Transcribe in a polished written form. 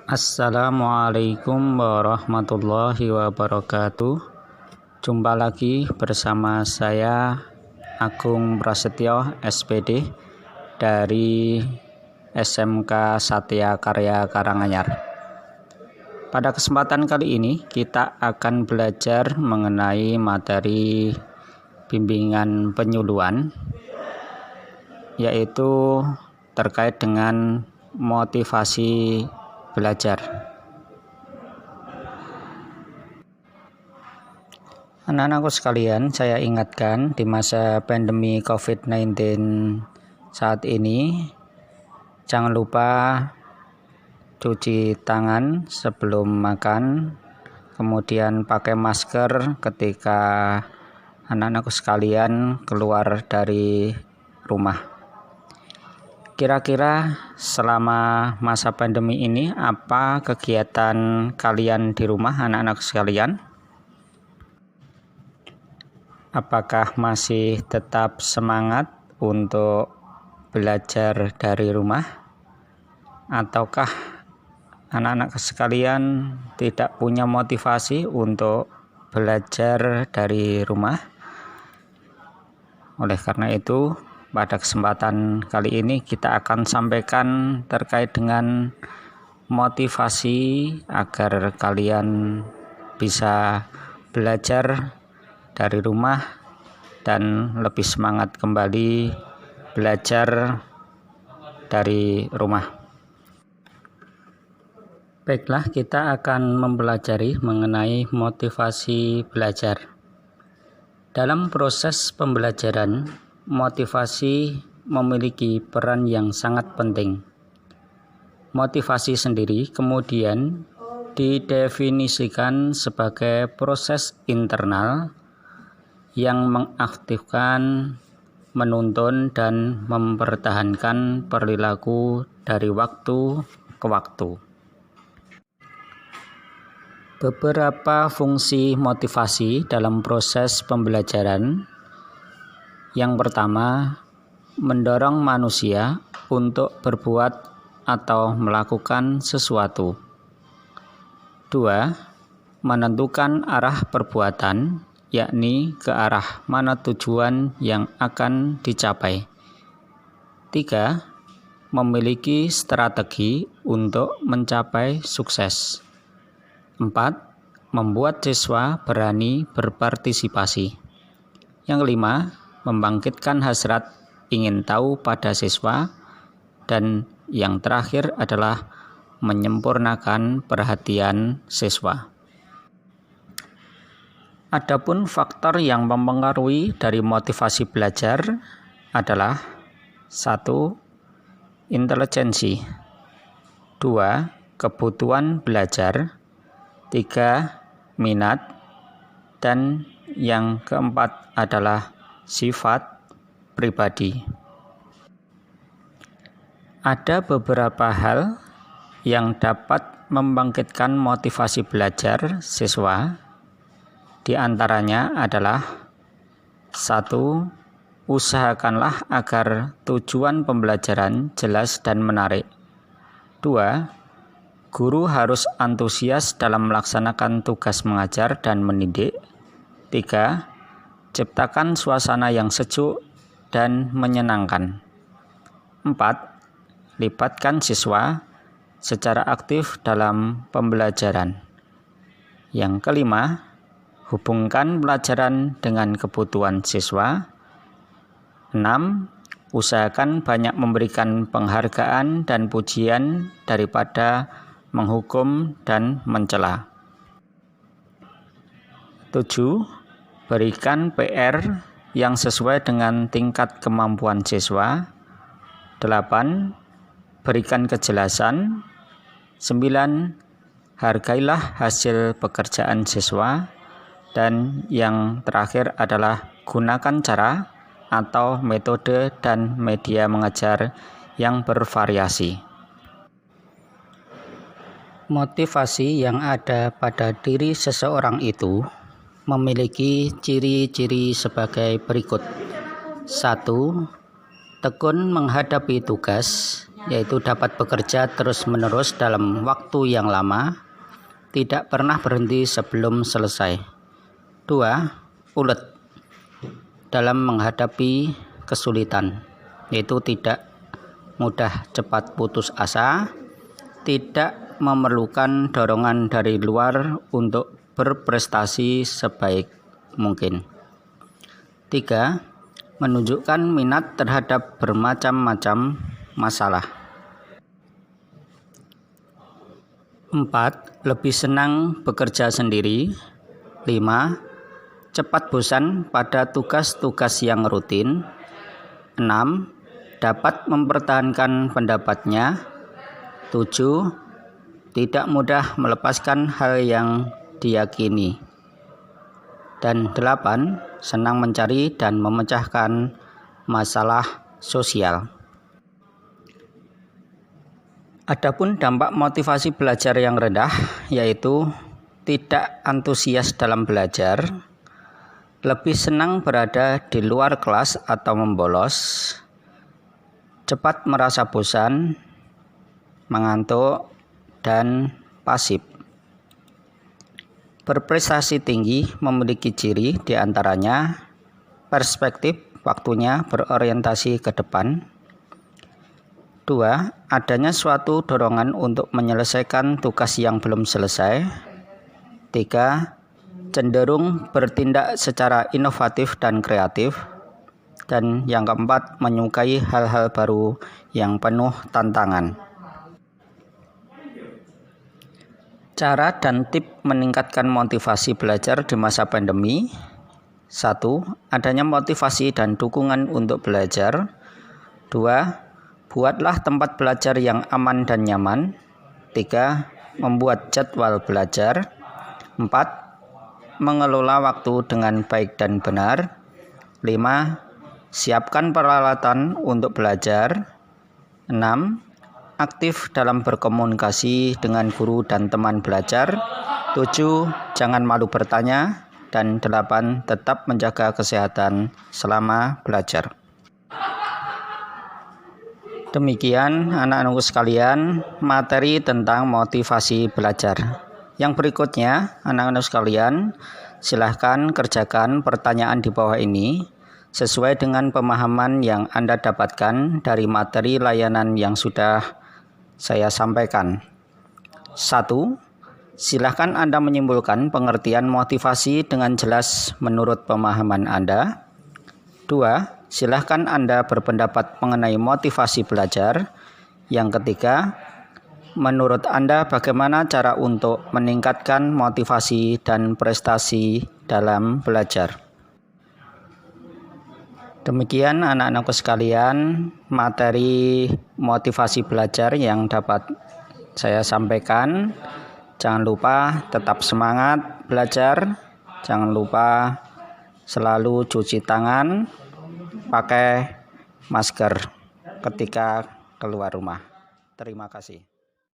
Assalamualaikum warahmatullahi wabarakatuh. Jumpa lagi bersama saya Agung Prasetyo SPD dari SMK Satya Karya Karanganyar. Pada kesempatan kali ini kita akan belajar mengenai materi bimbingan penyuluhan, yaitu terkait dengan motivasi belajar. Anak-anakku sekalian, saya ingatkan di masa pandemi COVID-19 saat ini, jangan lupa cuci tangan sebelum makan, kemudian pakai masker ketika anak-anakku sekalian keluar dari rumah. Kira-kira selama masa pandemi ini apa kegiatan kalian di rumah, anak-anak sekalian? Apakah masih tetap semangat untuk belajar dari rumah? Ataukah anak-anak sekalian tidak punya motivasi untuk belajar dari rumah? Oleh karena itu, pada kesempatan kali ini kita akan sampaikan terkait dengan motivasi agar kalian bisa belajar dari rumah dan lebih semangat kembali belajar dari rumah. Baiklah, kita akan mempelajari mengenai motivasi belajar. Dalam proses pembelajaran, motivasi memiliki peran yang sangat penting. Motivasi sendiri kemudian didefinisikan sebagai proses internal yang mengaktifkan, menuntun, dan mempertahankan perilaku dari waktu ke waktu. Beberapa fungsi motivasi dalam proses pembelajaran. Yang pertama, mendorong manusia untuk berbuat atau melakukan sesuatu. 2. Menentukan arah perbuatan, yakni ke arah mana tujuan yang akan dicapai. 3. Memiliki strategi untuk mencapai sukses. 4. Membuat siswa berani berpartisipasi. Yang kelima, membangkitkan hasrat ingin tahu pada siswa, dan yang terakhir adalah menyempurnakan perhatian siswa. Adapun faktor yang mempengaruhi dari motivasi belajar adalah 1. Intelijensi, 2. Kebutuhan belajar, 3. Minat, dan yang keempat adalah sifat pribadi. Ada beberapa hal yang dapat membangkitkan motivasi belajar siswa. Di antaranya adalah 1. Usahakanlah agar tujuan pembelajaran jelas dan menarik. 2. Guru harus antusias dalam melaksanakan tugas mengajar dan mendidik. 3. Ciptakan suasana yang sejuk dan menyenangkan. 4. Libatkan siswa secara aktif dalam pembelajaran. Yang kelima, hubungkan pelajaran dengan kebutuhan siswa. 6. Usahakan banyak memberikan penghargaan dan pujian daripada menghukum dan mencela. 7. Berikan PR yang sesuai dengan tingkat kemampuan siswa. 8. Berikan kejelasan. 9. Hargailah hasil pekerjaan siswa. Dan yang terakhir adalah gunakan cara atau metode dan media mengajar yang bervariasi. Motivasi yang ada pada diri seseorang itu memiliki ciri-ciri sebagai berikut. 1. Tekun menghadapi tugas. yaitu dapat bekerja terus-menerus dalam waktu yang lama, tidak pernah berhenti sebelum selesai. 2. Ulet dalam menghadapi kesulitan, yaitu tidak mudah cepat putus asa, tidak memerlukan dorongan dari luar untuk berprestasi sebaik mungkin. 3. Menunjukkan minat terhadap bermacam-macam masalah. 4. Lebih senang bekerja sendiri. 5. Cepat bosan pada tugas-tugas yang rutin. 6. Dapat mempertahankan pendapatnya. 7. Tidak mudah melepaskan hal yang diyakini. Dan 8. Senang mencari dan memecahkan masalah sosial. Adapun dampak motivasi belajar yang rendah, yaitu tidak antusias dalam belajar, lebih senang berada di luar kelas atau membolos, cepat merasa bosan, mengantuk, dan pasif. Berprestasi tinggi memiliki ciri diantaranya perspektif waktunya berorientasi ke depan. 2. Adanya suatu dorongan untuk menyelesaikan tugas yang belum selesai. 3. Cenderung bertindak secara inovatif dan kreatif. Dan yang keempat, menyukai hal-hal baru yang penuh tantangan. Cara dan tip meningkatkan motivasi belajar di masa pandemi. 1. Adanya motivasi dan dukungan untuk belajar. 2. Buatlah tempat belajar yang aman dan nyaman. 3. Membuat jadwal belajar. 4. Mengelola waktu dengan baik dan benar. 5. Siapkan peralatan untuk belajar. 6. Aktif dalam berkomunikasi dengan guru dan teman belajar. 7. Jangan malu bertanya. Dan 8. Tetap menjaga kesehatan selama belajar. Demikian anak-anakku sekalian, materi tentang motivasi belajar. Yang berikutnya, anak-anak sekalian, silahkan kerjakan pertanyaan di bawah ini sesuai dengan pemahaman yang Anda dapatkan dari materi layanan yang sudah saya sampaikan. 1. Silahkan Anda menyimpulkan pengertian motivasi dengan jelas menurut pemahaman Anda. 2. Silahkan Anda berpendapat mengenai motivasi belajar. Yang ketiga, menurut Anda bagaimana cara untuk meningkatkan motivasi dan prestasi dalam belajar? Demikian anak-anakku sekalian, materi motivasi belajar yang dapat saya sampaikan. Jangan lupa tetap semangat belajar. Jangan lupa selalu cuci tangan, pakai masker ketika keluar rumah. Terima kasih.